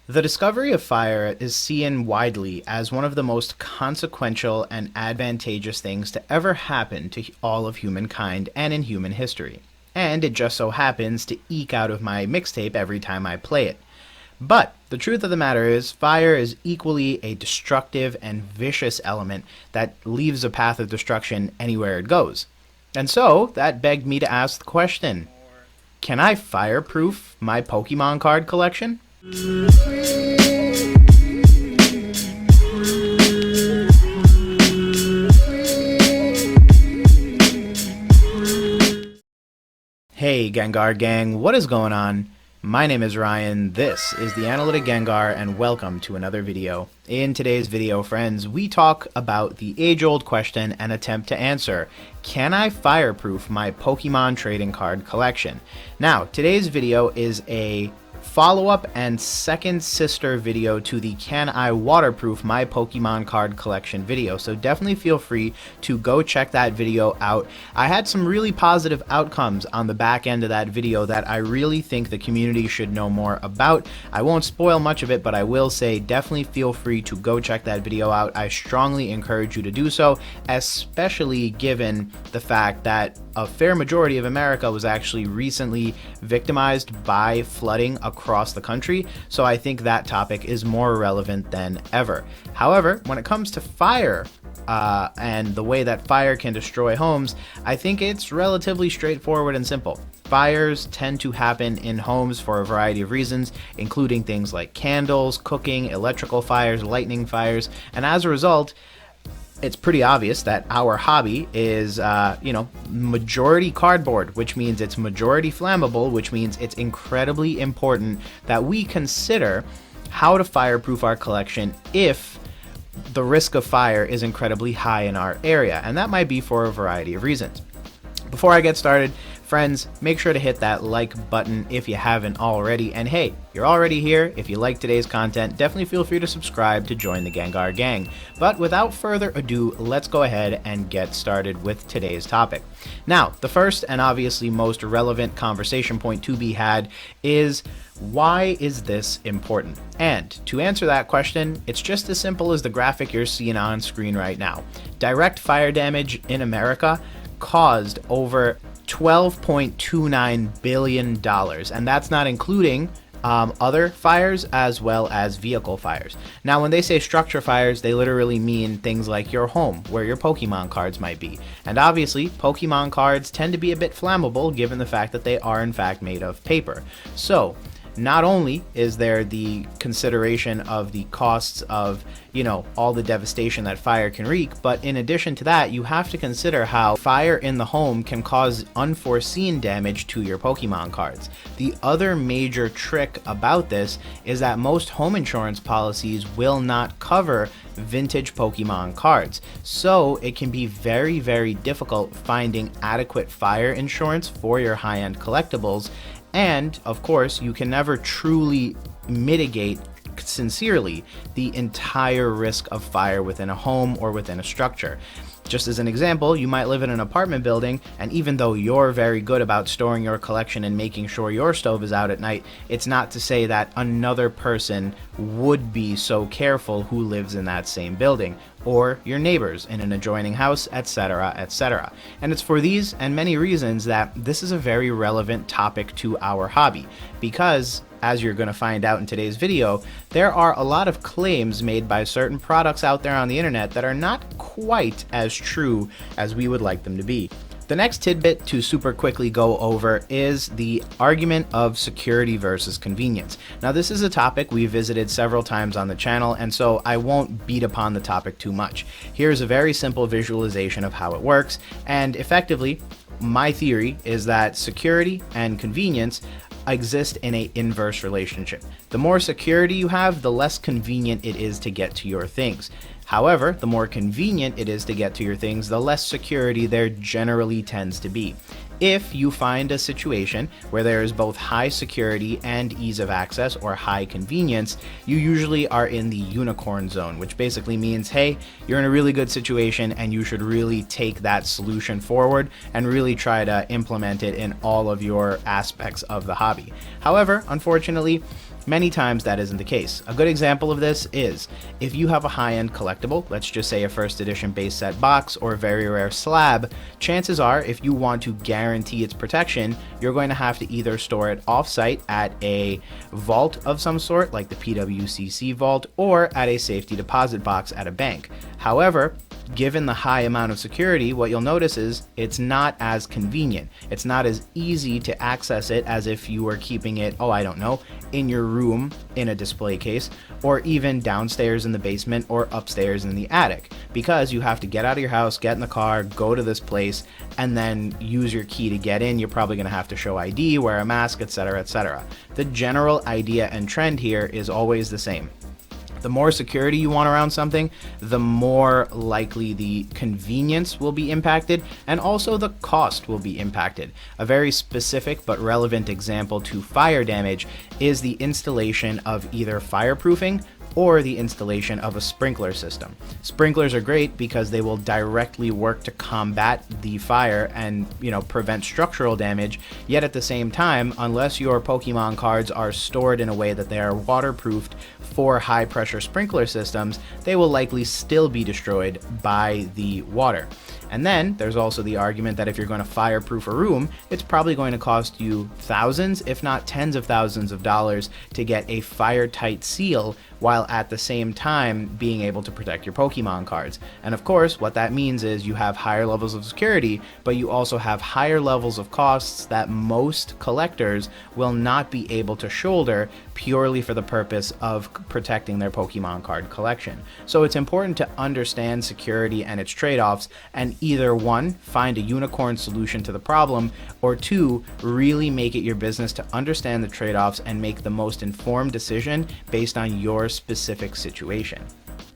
The discovery of fire is seen widely as one of the most consequential and advantageous things to ever happen to all of humankind and in human history. And it just so happens to eke out of my mixtape every time I play it. But the truth of the matter is, fire is equally a destructive and vicious element that leaves a path of destruction anywhere it goes. And so, that begged me to ask the question, can I fireproof my Pokemon card collection? Hey Gengar Gang, what is going on? My name is Ryan, this is the Analytic Gengar, and welcome to another video. In today's video, friends, we talk about the age-old question and attempt to answer, can I fireproof my Pokemon trading card collection? Now, today's video is a follow-up and second sister video to the Can I Waterproof My Pokemon Card Collection video, so definitely feel free to go check that video out. I had some really positive outcomes on the back end of that video that I really think the community should know more about. I won't spoil much of it, but I will say definitely feel free to go check that video out. I strongly encourage you to do so, especially given the fact that a fair majority of America was actually recently victimized by flooding across the country, so I think that topic is more relevant than ever. However, when it comes to fire and the way that fire can destroy homes, I think it's relatively straightforward and simple. Fires tend to happen in homes for a variety of reasons, including things like candles, cooking, electrical fires, lightning fires, and as a result, it's pretty obvious that our hobby is, majority cardboard, which means it's majority flammable, which means it's incredibly important that we consider how to fireproof our collection if the risk of fire is incredibly high in our area, and that might be for a variety of reasons. Before I get started, friends, make sure to hit that like button if you haven't already, and hey, you're already here. If you like today's content, definitely feel free to subscribe to join the Gengar Gang. But without further ado, let's go ahead and get started with today's topic. Now, the first and obviously most relevant conversation point to be had is, why is this important? And to answer that question, it's just as simple as the graphic you're seeing on screen right now. Direct fire damage in America caused over $12.29 billion, and that's not including other fires as well as vehicle fires. Now, when they say structure fires, they literally mean things like your home, where your Pokemon cards might be. And obviously, Pokemon cards tend to be a bit flammable given the fact that they are in fact made of paper. So, not only is there the consideration of the costs of, all the devastation that fire can wreak, but in addition to that, you have to consider how fire in the home can cause unforeseen damage to your Pokemon cards. The other major trick about this is that most home insurance policies will not cover vintage Pokemon cards, so it can be very, very difficult finding adequate fire insurance for your high-end collectibles. And, of course, you can never truly mitigate sincerely the entire risk of fire within a home or within a structure. Just as an example, you might live in an apartment building, and even though you're very good about storing your collection and making sure your stove is out at night, it's not to say that another person would be so careful who lives in that same building, or your neighbors in an adjoining house, etc., etc. And it's for these and many reasons that this is a very relevant topic to our hobby, because as you're going to find out in today's video, there are a lot of claims made by certain products out there on the internet that are not quite as true as we would like them to be. The next tidbit to super quickly go over is the argument of security versus convenience. Now, this is a topic we visited several times on the channel, and so I won't beat upon the topic too much. Here's a very simple visualization of how it works, and effectively, my theory is that security and convenience exist in an inverse relationship. The more security you have, the less convenient it is to get to your things. However, the more convenient it is to get to your things, the less security there generally tends to be. If you find a situation where there is both high security and ease of access, or high convenience, you usually are in the unicorn zone, which basically means, hey, you're in a really good situation and you should really take that solution forward and really try to implement it in all of your aspects of the hobby. However, unfortunately, Many times that isn't the case. A good example of this is if you have a high-end collectible, let's just say a first edition base set box or a very rare slab, chances are if you want to guarantee its protection, you're going to have to either store it off-site at a vault of some sort, like the PWCC vault, or at a safety deposit box at a bank. However, given the high amount of security, what you'll notice is it's not as convenient. It's not as easy to access it as if you were keeping it, I don't know, in your room in a display case, or even downstairs in the basement or upstairs in the attic, because you have to get out of your house, get in the car, go to this place, and then use your key to get in. You're probably going to have to show ID, wear a mask, etc., etc. The general idea and trend here is always the same. The more security you want around something, the more likely the convenience will be impacted, and also the cost will be impacted. A very specific but relevant example to fire damage is the installation of either fireproofing or the installation of a sprinkler system. Sprinklers are great because they will directly work to combat the fire and, prevent structural damage, yet at the same time, unless your Pokemon cards are stored in a way that they are waterproofed for high pressure sprinkler systems, they will likely still be destroyed by the water. And then there's also the argument that if you're going to fireproof a room, it's probably going to cost you thousands, if not tens of thousands of dollars to get a fire-tight seal, while at the same time being able to protect your Pokemon cards. And of course, what that means is you have higher levels of security, but you also have higher levels of costs that most collectors will not be able to shoulder purely for the purpose of protecting their Pokemon card collection. So it's important to understand security and its trade-offs, and either one, find a unicorn solution to the problem, or two, really make it your business to understand the trade-offs and make the most informed decision based on your specific situation.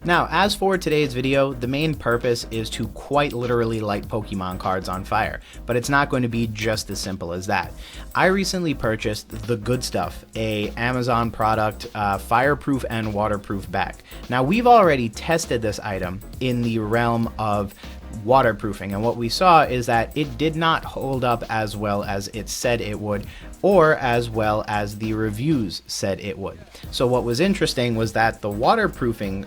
Now, as for today's video, the main purpose is to quite literally light Pokemon cards on fire, but it's not going to be just as simple as that. I recently purchased the good stuff, a Amazon product, fireproof and waterproof bag. Now, we've already tested this item in the realm of waterproofing, and what we saw is that it did not hold up as well as it said it would, or as well as the reviews said it would. So what was interesting was that the waterproofing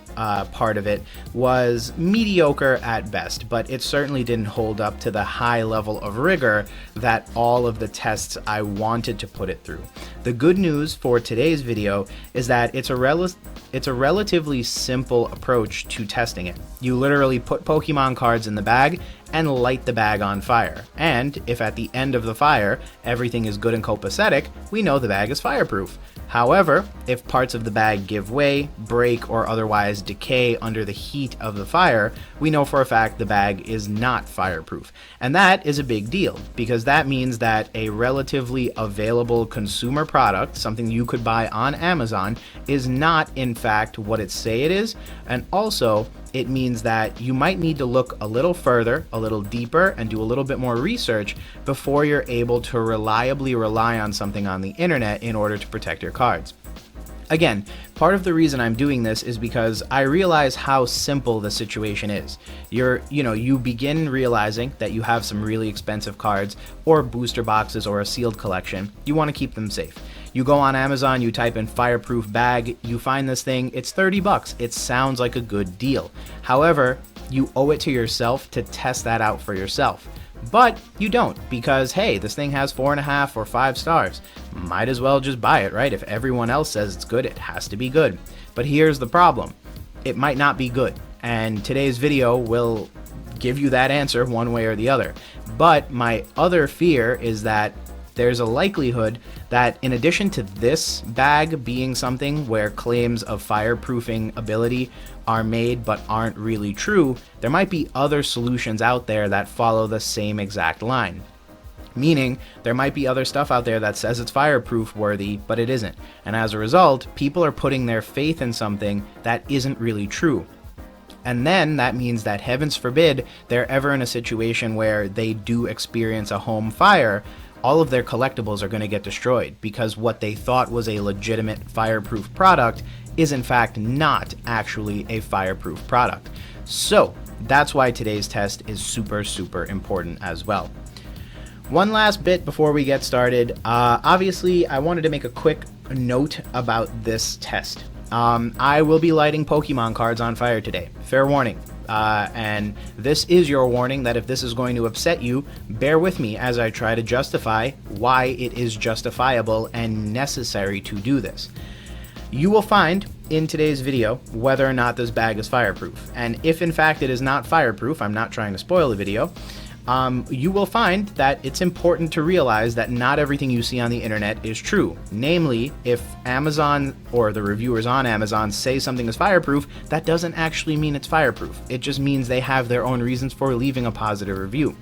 part of it was mediocre at best, but it certainly didn't hold up to the high level of rigor that all of the tests I wanted to put it through. The good news for today's video is that it's a relatively simple approach to testing it. You literally put Pokemon cards in the bag and light the bag on fire. And if at the end of the fire everything is good and copacetic, we know the bag is fireproof. However, if parts of the bag give way, break, or otherwise decay under the heat of the fire, we know for a fact the bag is not fireproof. And that is a big deal, because that means that a relatively available consumer product, something you could buy on Amazon, is not in fact what it say it is. And also, it means that you might need to look a little further, a little deeper, and do a little bit more research before you're able to reliably rely on something on the internet in order to protect your cards. Again, part of the reason I'm doing this is because I realize how simple the situation is. You begin realizing that you have some really expensive cards or booster boxes or a sealed collection. You want to keep them safe. You go on Amazon, you type in fireproof bag, you find this thing, it's $30. It sounds like a good deal. However, you owe it to yourself to test that out for yourself. But you don't, because hey, this thing has 4.5 or 5 stars. Might as well just buy it, right? If everyone else says it's good, it has to be good. But here's the problem. It might not be good. And today's video will give you that answer one way or the other. But my other fear is that there's a likelihood that in addition to this bag being something where claims of fireproofing ability are made but aren't really true, there might be other solutions out there that follow the same exact line. Meaning, there might be other stuff out there that says it's fireproof worthy, but it isn't. And as a result, people are putting their faith in something that isn't really true. And then that means that, heavens forbid, they're ever in a situation where they do experience a home fire, all of their collectibles are going to get destroyed, because what they thought was a legitimate fireproof product is in fact not actually a fireproof product. So that's why today's test is super, super important as well. One last bit before we get started. Obviously, I wanted to make a quick note about this test. I will be lighting Pokemon cards on fire today. Fair warning. And this is your warning that if this is going to upset you, bear with me as I try to justify why it is justifiable and necessary to do this. You will find in today's video whether or not this bag is fireproof. And if in fact it is not fireproof, I'm not trying to spoil the video, you will find that it's important to realize that not everything you see on the internet is true. Namely, if Amazon or the reviewers on Amazon say something is fireproof, that doesn't actually mean it's fireproof. It just means they have their own reasons for leaving a positive review.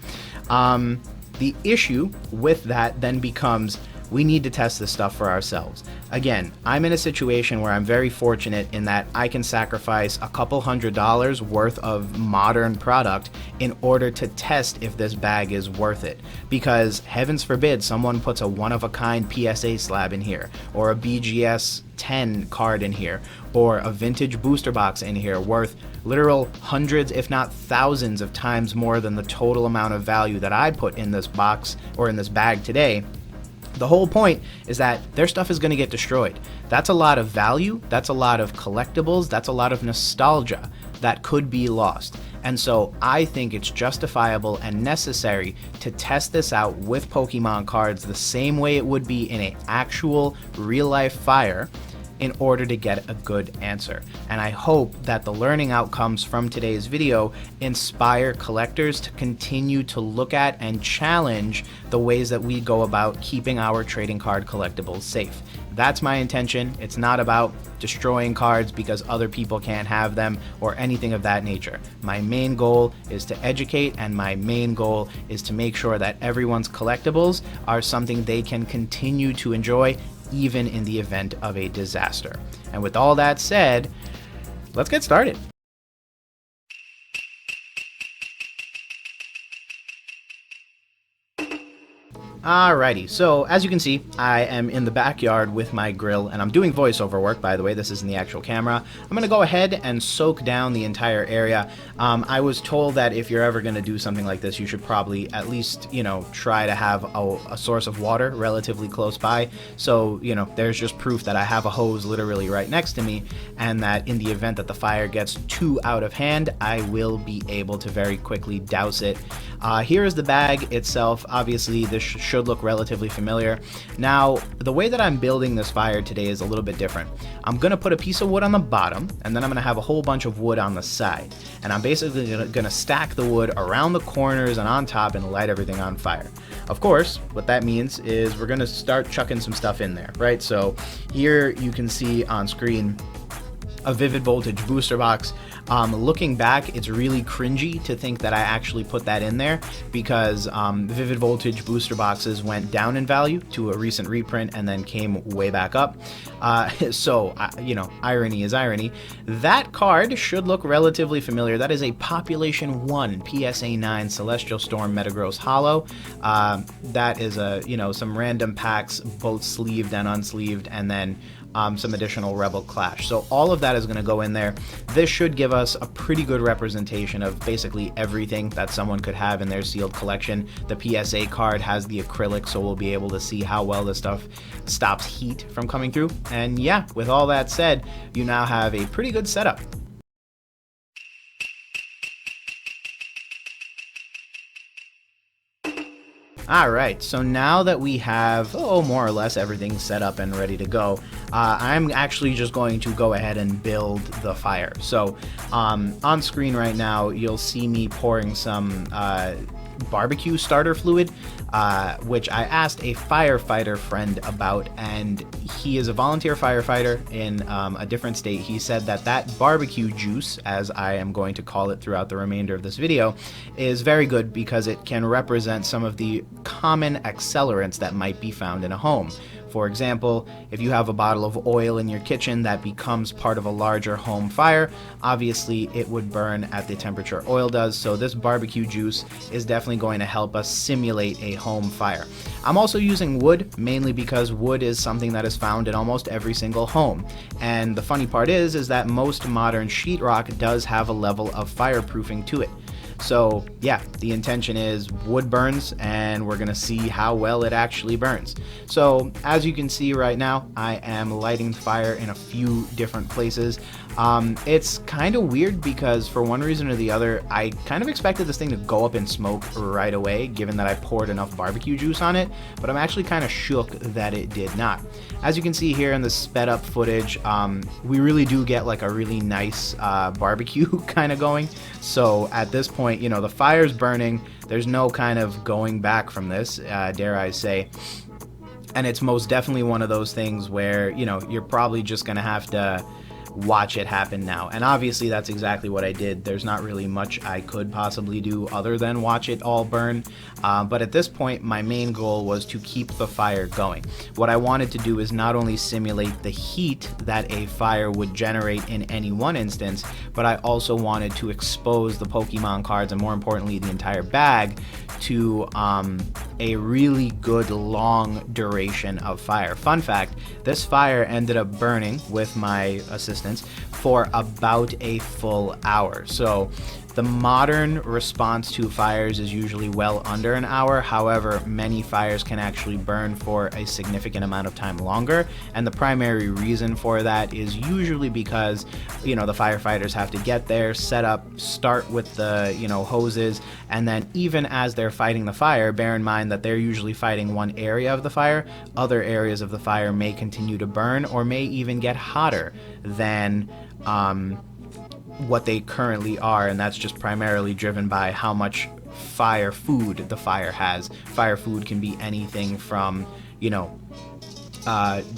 The issue with that then becomes we need to test this stuff for ourselves. Again, I'm in a situation where I'm very fortunate in that I can sacrifice a couple $100s worth of modern product in order to test if this bag is worth it. Because heavens forbid someone puts a one-of-a-kind PSA slab in here, or a BGS 10 card in here, or a vintage booster box in here worth literal hundreds if not thousands of times more than the total amount of value that I put in this box or in this bag today. The whole point is that their stuff is going to get destroyed. That's a lot of value, that's a lot of collectibles, that's a lot of nostalgia that could be lost. And so I think it's justifiable and necessary to test this out with Pokemon cards the same way it would be in an actual real-life fire in order to get a good answer. And I hope that the learning outcomes from today's video inspire collectors to continue to look at and challenge the ways that we go about keeping our trading card collectibles safe. That's my intention. It's not about destroying cards because other people can't have them or anything of that nature. My main goal is to educate, and my main goal is to make sure that everyone's collectibles are something they can continue to enjoy even in the event of a disaster. And with all that said, let's get started. Alrighty, so as you can see, I am in the backyard with my grill, and I'm doing voiceover work, by the way. This isn't the actual camera. I'm going to go ahead and soak down the entire area. I was told that if you're ever going to do something like this, you should probably at least, try to have a source of water relatively close by. So, there's just proof that I have a hose literally right next to me, and that in the event that the fire gets too out of hand, I will be able to very quickly douse it. Here is the bag itself. Obviously, this should look relatively familiar. Now, the way that I'm building this fire today is a little bit different. I'm going to put a piece of wood on the bottom, and then I'm going to have a whole bunch of wood on the side. And I'm basically going to stack the wood around the corners and on top and light everything on fire. Of course, what that means is we're going to start chucking some stuff in there, right? So here you can see on screen a Vivid Voltage booster box. Looking back, it's really cringy to think that I actually put that in there because Vivid Voltage booster boxes went down in value to a recent reprint and then came way back up. So, irony is irony. That card should look relatively familiar. That is a Population 1 PSA 9 Celestial Storm Metagross Hollow. That is some random packs, both sleeved and unsleeved, and then some additional Rebel Clash. So all of that is going to go in there. This should give us a pretty good representation of basically everything that someone could have in their sealed collection. The PSA card has the acrylic, so we'll be able to see how well this stuff stops heat from coming through. And yeah, with all that said, you now have a pretty good setup. Alright, so now that we have, more or less everything set up and ready to go, I'm actually just going to go ahead and build the fire. So, on screen right now, you'll see me pouring some barbecue starter fluid, which I asked a firefighter friend about, and he is a volunteer firefighter in a different state. He said that that barbecue juice, as I am going to call it throughout the remainder of this video, is very good because it can represent some of the common accelerants that might be found in a home. For example, if you have a bottle of oil in your kitchen that becomes part of a larger home fire, obviously it would burn at the temperature oil does, so this barbecue juice is definitely going to help us simulate a home fire. I'm also using wood, mainly because wood is something that is found in almost every single home. And the funny part is that most modern sheetrock does have a level of fireproofing to it. So yeah, the intention is wood burns, and we're gonna see how well it actually burns. So as you can see right now, I am lighting fire in a few different places. It's kind of weird because for one reason or the other, I kind of expected this thing to go up in smoke right away, given that I poured enough barbecue juice on it, but I'm actually kind of shook that it did not. As you can see here in the sped up footage, we really do get like a really nice barbecue kind of going. So at this point, the fire's burning. There's no kind of going back from this, dare I say. And it's most definitely one of those things where, you're probably just going to have to watch it happen now. And obviously that's exactly what I did. There's not really much I could possibly do other than watch it all burn. But at this point, my main goal was to keep the fire going. What I wanted to do is not only simulate the heat that a fire would generate in any one instance, but I also wanted to expose the Pokemon cards, and more importantly, the entire bag, to a really good long duration of fire. Fun fact, this fire ended up burning with my assistance for about a full hour. So the modern response to fires is usually well under an hour. However, many fires can actually burn for a significant amount of time longer. And the primary reason for that is usually because, the firefighters have to get there, set up, start with the, hoses. And then even as they're fighting the fire, bear in mind that they're usually fighting one area of the fire. Other areas of the fire may continue to burn or may even get hotter than what they currently are, and that's just primarily driven by how much fire food the fire has. Fire food can be anything from,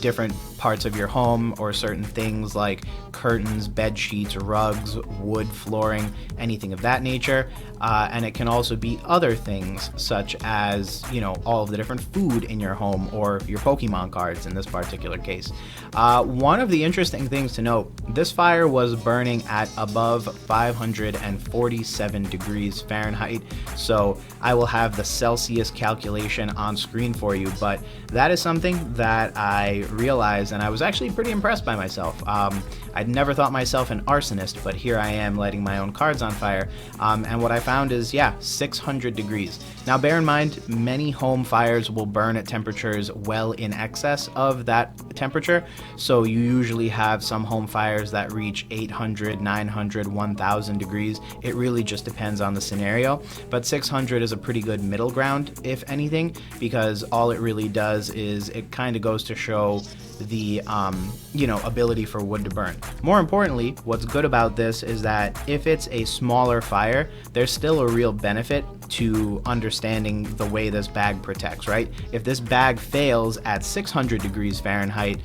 different parts of your home, or certain things like curtains, bed sheets, rugs, wood flooring, anything of that nature. And it can also be other things such as, all of the different food in your home, or your Pokemon cards in this particular case. One of the interesting things to note, this fire was burning at above 547 degrees Fahrenheit. So I will have the Celsius calculation on screen for you, but that is something that I realized, and I was actually pretty impressed by myself. I'd never thought myself an arsonist, but here I am lighting my own cards on fire. And what I found is, 600 degrees. Now, bear in mind, many home fires will burn at temperatures well in excess of that temperature. So you usually have some home fires that reach 800, 900, 1000 degrees. It really just depends on the scenario. But 600 is a pretty good middle ground, if anything, because all it really does is it kind of goes to show the ability for wood to burn. More importantly, what's good about this is that if it's a smaller fire, there's still a real benefit to understanding the way this bag protects, right? If this bag fails at 600 degrees Fahrenheit,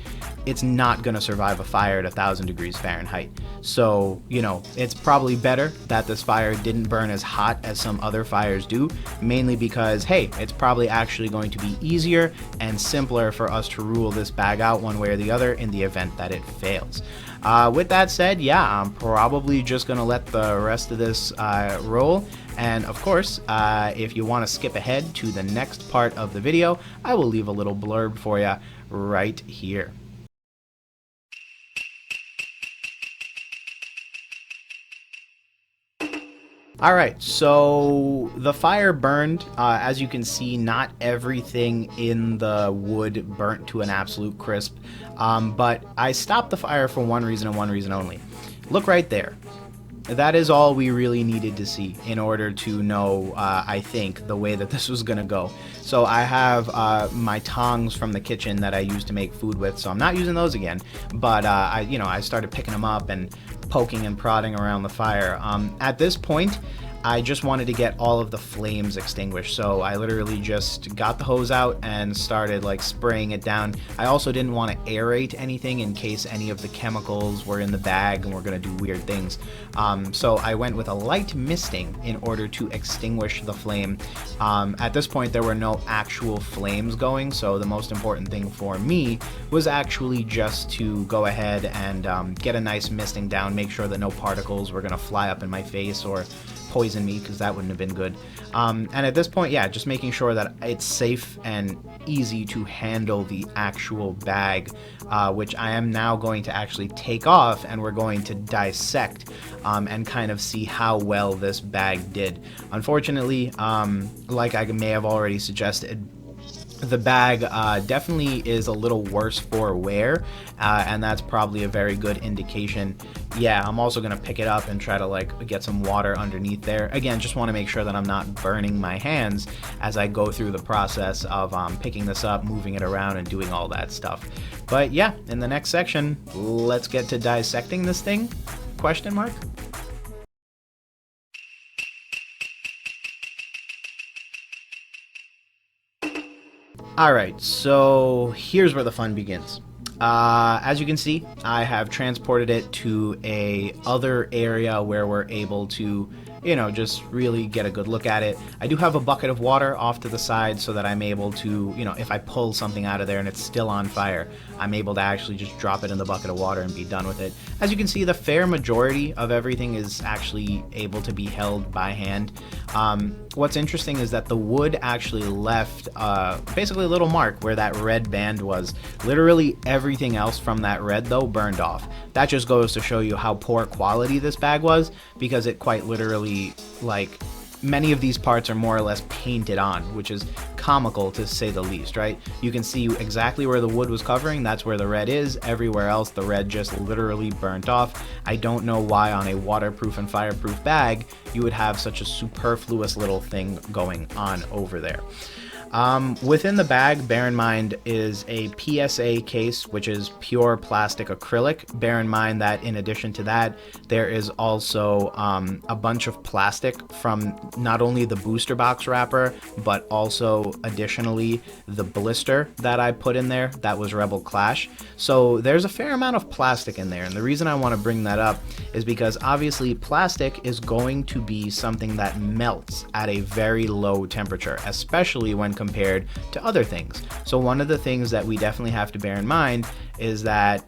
it's not going to survive a fire at 1000 degrees Fahrenheit. So, it's probably better that this fire didn't burn as hot as some other fires do, mainly because, hey, it's probably actually going to be easier and simpler for us to rule this bag out one way or the other in the event that it fails. With that said, I'm probably just going to let the rest of this roll. And of course, if you want to skip ahead to the next part of the video, I will leave a little blurb for you right here. Alright, so the fire burned. As you can see, not everything in the wood burnt to an absolute crisp, but I stopped the fire for one reason and one reason only. Look right there. That is all we really needed to see in order to know, I think, the way that this was going to go. So I have my tongs from the kitchen that I use to make food with, so I'm not using those again. But I started picking them up and poking and prodding around the fire. At this point, I just wanted to get all of the flames extinguished, so I literally just got the hose out and started spraying it down. I also didn't want to aerate anything in case any of the chemicals were in the bag and were going to do weird things. So I went with a light misting in order to extinguish the flame. At this point, there were no actual flames going, so the most important thing for me was actually just to go ahead and get a nice misting down, make sure that no particles were going to fly up in my face or poison me, because that wouldn't have been good. And at this point, yeah, just making sure that it's safe and easy to handle the actual bag, which I am now going to actually take off, and we're going to dissect and kind of see how well this bag did. Unfortunately, like I may have already suggested, the bag definitely is a little worse for wear, and that's probably a very good indication. Yeah, I'm also going to pick it up and try to like get some water underneath there. Again, just want to make sure that I'm not burning my hands as I go through the process of picking this up, moving it around, and doing all that stuff. But yeah, in the next section, let's get to dissecting this thing? Question mark? Alright, so here's where the fun begins. As you can see, I have transported it to a other area where we're able to, you know, just really get a good look at it. I do have a bucket of water off to the side so that I'm able to, you know, if I pull something out of there and it's still on fire, I'm able to actually just drop it in the bucket of water and be done with it. As you can see, the fair majority of everything is actually able to be held by hand. What's interesting is that the wood actually left basically a little mark where that red band was. Literally everything else from that red, though, burned off. That just goes to show you how poor quality this bag was, because it quite literally, like, many of these parts are more or less painted on, which is comical to say the least, right? You can see exactly where the wood was covering, that's where the red is. Everywhere else, the red just literally burnt off. I don't know why on a waterproof and fireproof bag you would have such a superfluous little thing going on over there. Within the bag, bear in mind, is a PSA case, which is pure plastic acrylic. Bear in mind that in addition to that, there is also a bunch of plastic from not only the booster box wrapper, but also additionally the blister that I put in there. That was Rebel Clash. So there's a fair amount of plastic in there. And the reason I want to bring that up is because obviously plastic is going to be something that melts at a very low temperature, especially when compared to other things. So one of the things that we definitely have to bear in mind is that,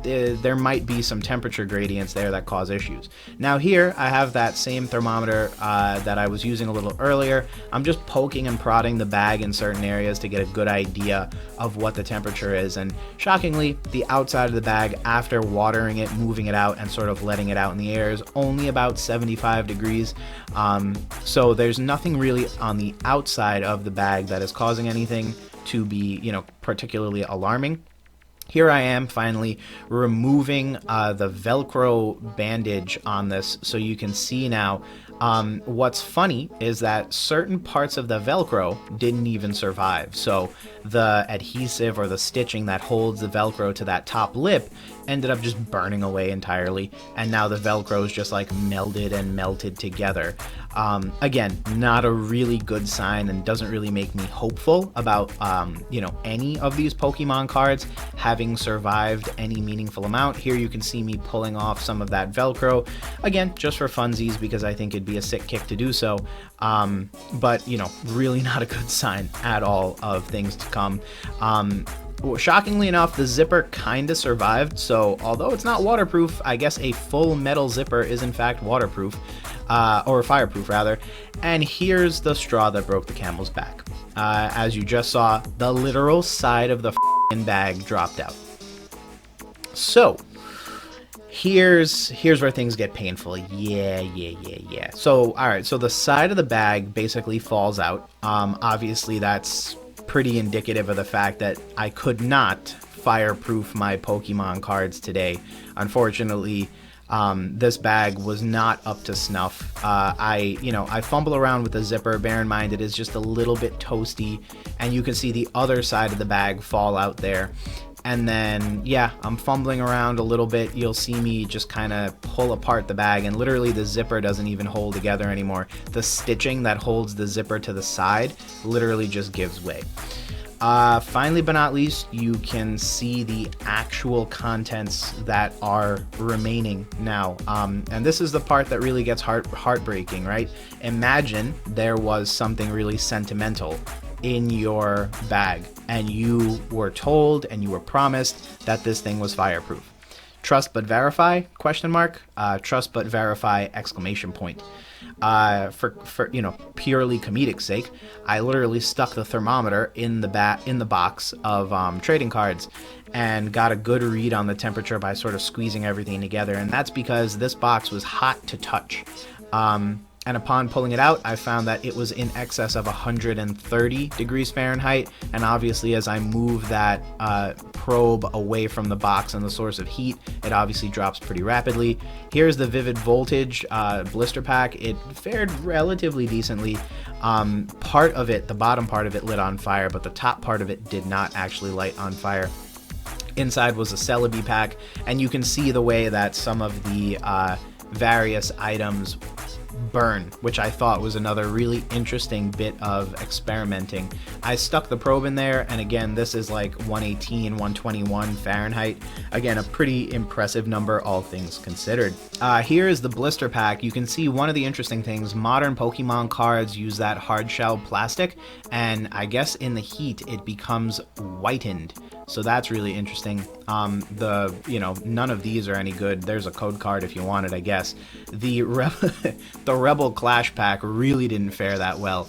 there might be some temperature gradients there that cause issues. Now here I have that same thermometer that I was using a little earlier. I'm just poking and prodding the bag in certain areas to get a good idea of what the temperature is, and shockingly, the outside of the bag, after watering it, moving it out, and sort of letting it out in the air, is only about 75 degrees. So there's nothing really on the outside of the bag that is causing anything to be, particularly alarming. Here I am finally removing the Velcro bandage on this, so you can see now. What's funny is that certain parts of the Velcro didn't even survive. So the adhesive or the stitching that holds the Velcro to that top lip ended up just burning away entirely, and now the Velcro is just like melded and melted together. Again, not a really good sign, and doesn't really make me hopeful about any of these Pokemon cards having survived any meaningful amount. Here you can see me pulling off some of that Velcro, again just for funsies, because I think it'd be a sick kick to do so. But really not a good sign at all of things to come. Shockingly enough, the zipper kind of survived, so although it's not waterproof, I guess a full metal zipper is in fact waterproof, or fireproof rather. And here's the straw that broke the camel's back. As you just saw, the literal side of the bag dropped out. So here's where things get painful. Yeah. So alright, so the side of the bag basically falls out. Obviously that's pretty indicative of the fact that I could not fireproof my Pokemon cards today. Unfortunately, this bag was not up to snuff. I fumble around with the zipper. Bear in mind it is just a little bit toasty, and you can see the other side of the bag fall out there. And then, yeah, I'm fumbling around a little bit. You'll see me just kind of pull apart the bag, and literally the zipper doesn't even hold together anymore. The stitching that holds the zipper to the side literally just gives way. Finally, but not least, you can see the actual contents that are remaining now. And this is the part that really gets heartbreaking, right? Imagine there was something really sentimental in your bag, and you were told and you were promised that this thing was fireproof. trust but verify, question mark, trust but verify, exclamation point. For purely comedic sake, I literally stuck the thermometer in the box of trading cards and got a good read on the temperature by sort of squeezing everything together, and that's because this box was hot to touch. And upon pulling it out, I found that it was in excess of 130 degrees Fahrenheit. And obviously, as I move that probe away from the box and the source of heat, it obviously drops pretty rapidly. Here's the Vivid Voltage blister pack. It fared relatively decently. Part of it, the bottom part of it, lit on fire, but the top part of it did not actually light on fire. Inside was a Celebi pack, and you can see the way that some of the various items burn, which I thought was another really interesting bit of experimenting. I stuck the probe in there, and again, this is like 118, 121 Fahrenheit. Again, a pretty impressive number, all things considered. Here is the blister pack. You can see one of the interesting things, modern Pokemon cards use that hard shell plastic, and I guess in the heat it becomes whitened. So that's really interesting. None of these are any good. There's a code card if you want it, I guess. The Rebel Clash pack really didn't fare that well.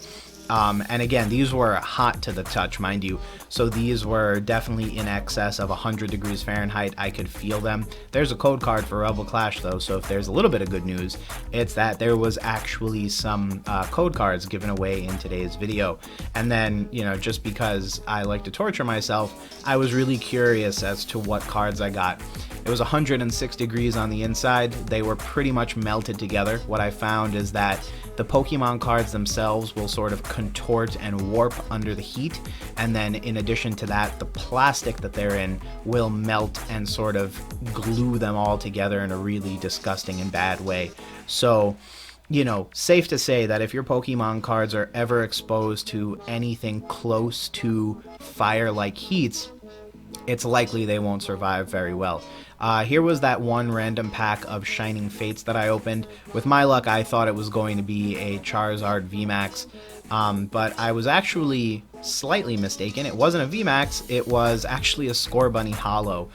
And again, these were hot to the touch, mind you. So these were definitely in excess of 100 degrees Fahrenheit. I could feel them. There's a code card for Rebel Clash, though, so if there's a little bit of good news, it's that there was actually some code cards given away in today's video. And then, just because I like to torture myself, I was really curious as to what cards I got. It was 106 degrees on the inside. They were pretty much melted together. What I found is that the Pokemon cards themselves will sort of contort and warp under the heat, and then in addition to that, the plastic that they're in will melt and sort of glue them all together in a really disgusting and bad way. So, safe to say that if your Pokemon cards are ever exposed to anything close to fire-like heats, it's likely they won't survive very well. Here was that one random pack of Shining Fates that I opened. With my luck, I thought it was going to be a Charizard VMAX, but I was actually slightly mistaken. It wasn't a VMAX, it was actually a Scorbunny Holo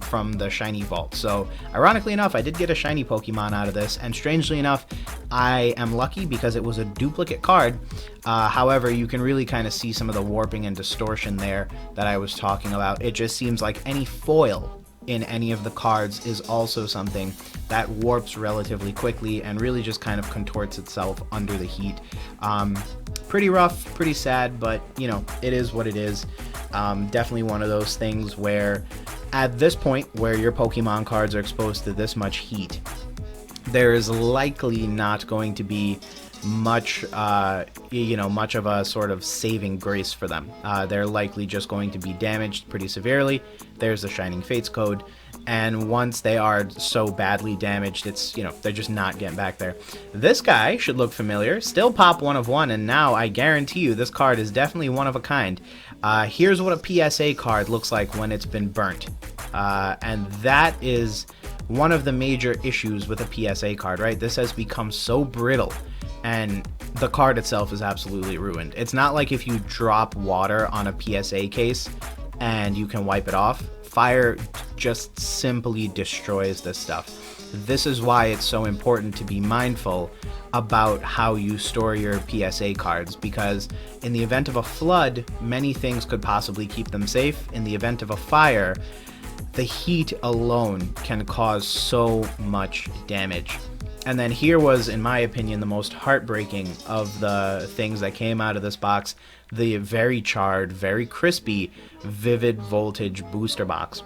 from the Shiny Vault. So, ironically enough, I did get a Shiny Pokemon out of this, and strangely enough, I am lucky because it was a duplicate card. However, you can really kind of see some of the warping and distortion there that I was talking about. It just seems like any foil in any of the cards is also something that warps relatively quickly and really just kind of contorts itself under the heat. Pretty rough, pretty sad, but it is what it is. Definitely one of those things where at this point where your Pokemon cards are exposed to this much heat, there is likely not going to be much of a sort of saving grace for them. They're likely just going to be damaged pretty severely. There's the Shining Fates code, and once they are so badly damaged, it's they're just not getting back there. This guy should look familiar. Still pop 1 of 1, and now I guarantee you this card is definitely one of a kind. Here's what a PSA card looks like when it's been burnt, and that is one of the major issues with a PSA card, right? This has become so brittle, and the card itself is absolutely ruined. It's not like if you drop water on a PSA case and you can wipe it off. Fire just simply destroys this stuff. This is why it's so important to be mindful about how you store your PSA cards, because in the event of a flood, many things could possibly keep them safe. In the event of a fire, the heat alone can cause so much damage. And then here was, in my opinion, the most heartbreaking of the things that came out of this box, the very charred, very crispy Vivid Voltage booster box.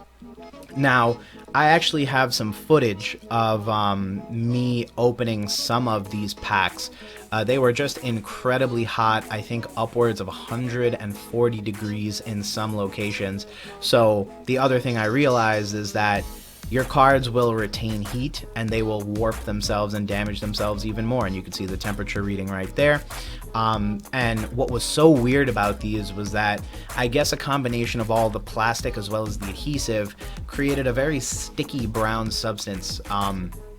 Now, I actually have some footage of me opening some of these packs. They were just incredibly hot, I think upwards of 140 degrees in some locations. So the other thing I realized is that your cards will retain heat and they will warp themselves and damage themselves even more, and you can see the temperature reading right there. And what was so weird about these was that I guess a combination of all the plastic as well as the adhesive created a very sticky brown substance.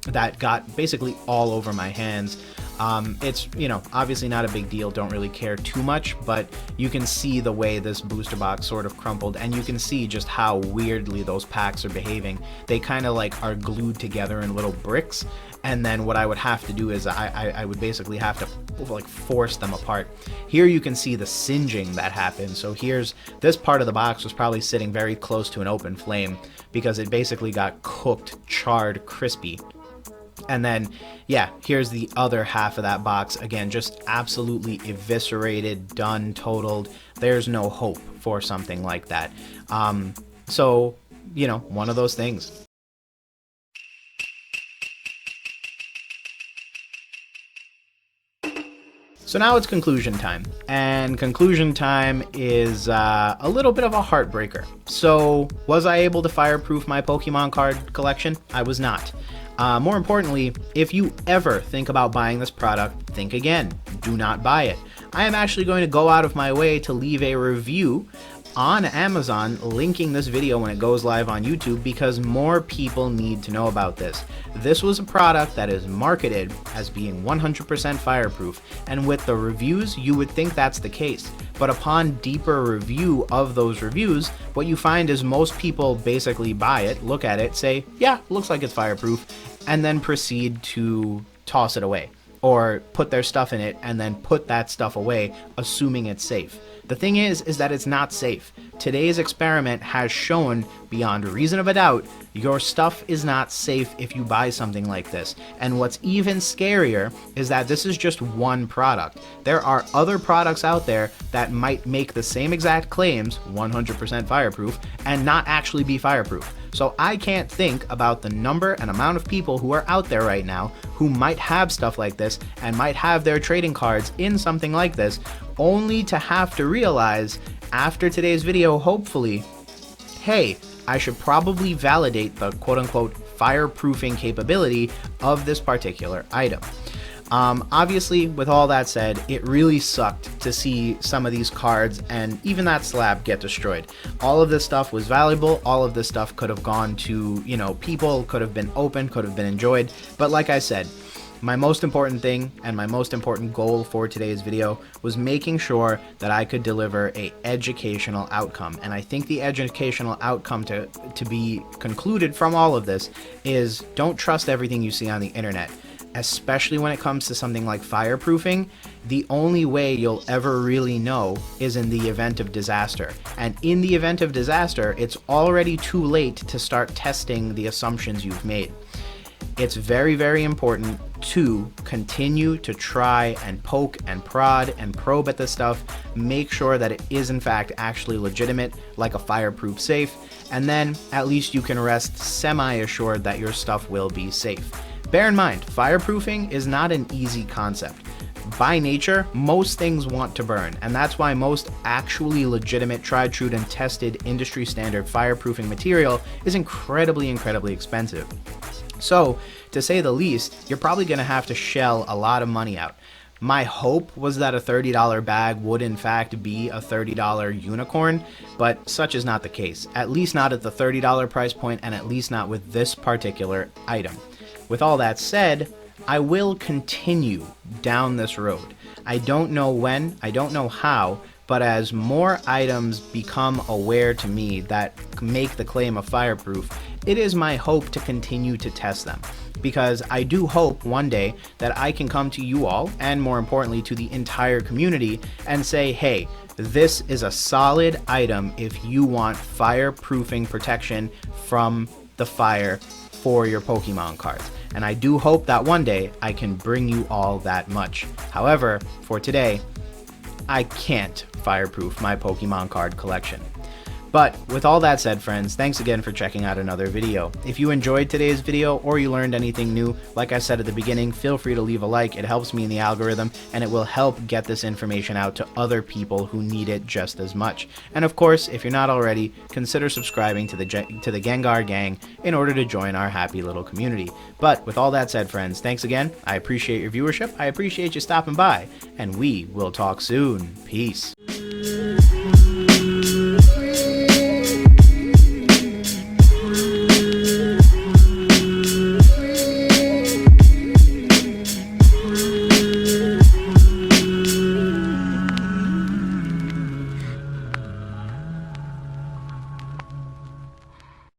that got basically all over my hands. It's, obviously not a big deal, don't really care too much, but you can see the way this booster box sort of crumpled, and you can see just how weirdly those packs are behaving. They kind of like are glued together in little bricks, and then what I would have to do is I would basically have to like force them apart. Here you can see the singeing that happened. So here's this part of the box was probably sitting very close to an open flame because it basically got cooked, charred, crispy. And then, yeah, here's the other half of that box. Again, just absolutely eviscerated, done, totaled. There's no hope for something like that. So, one of those things. So now it's conclusion time, and conclusion time is a little bit of a heartbreaker. So was I able to fireproof my Pokemon card collection? I was not. More importantly, if you ever think about buying this product, think again. Do not buy it. I am actually going to go out of my way to leave a review on Amazon linking this video when it goes live on YouTube because more people need to know about this. This was a product that is marketed as being 100% fireproof, and with the reviews you would think that's the case, but upon deeper review of those reviews, what you find is most people basically buy it, look at it, say, yeah, looks like it's fireproof, and then proceed to toss it away or put their stuff in it and then put that stuff away assuming it's safe. The thing is that it's not safe. Today's experiment has shown beyond reason of a doubt your stuff is not safe if you buy something like this. And what's even scarier is that this is just one product. There are other products out there that might make the same exact claims, 100% fireproof, and not actually be fireproof. So I can't think about the number and amount of people who are out there right now who might have stuff like this and might have their trading cards in something like this, only to have to realize after today's video, hopefully, hey, I should probably validate the quote-unquote fireproofing capability of this particular item. Obviously, with all that said, it really sucked to see some of these cards and even that slab get destroyed. All of this stuff was valuable. All of this stuff could have gone to, people, could have been opened, could have been enjoyed. But like I said, my most important thing and my most important goal for today's video was making sure that I could deliver a educational outcome. And I think the educational outcome to be concluded from all of this is don't trust everything you see on the internet. Especially when it comes to something like fireproofing, the only way you'll ever really know is in the event of disaster. And in the event of disaster, it's already too late to start testing the assumptions you've made. It's very, very important to continue to try and poke and prod and probe at this stuff. Make sure that it is in fact actually legitimate, like a fireproof safe, and then at least you can rest semi-assured that your stuff will be safe. Bear in mind, fireproofing is not an easy concept. By nature, most things want to burn, and that's why most actually legitimate, tried, true, and tested industry standard fireproofing material is incredibly, incredibly expensive. So, to say the least, you're probably going to have to shell a lot of money out. My hope was that a $30 bag would in fact be a $30 unicorn, but such is not the case. At least not at the $30 price point, and at least not with this particular item. With all that said, I will continue down this road. I don't know when, I don't know how, but as more items become aware to me that make the claim of fireproof, it is my hope to continue to test them. Because I do hope one day that I can come to you all, and more importantly to the entire community, and say, hey, this is a solid item if you want fireproofing protection from the fire for your Pokemon cards. And I do hope that one day I can bring you all that much. However, for today, I can't fireproof my Pokemon card collection. But with all that said, friends, thanks again for checking out another video. If you enjoyed today's video or you learned anything new, like I said at the beginning, feel free to leave a like. It helps me in the algorithm and it will help get this information out to other people who need it just as much. And of course, if you're not already, consider subscribing to the Gengar Gang in order to join our happy little community. But with all that said, friends, thanks again. I appreciate your viewership. I appreciate you stopping by, and we will talk soon. Peace.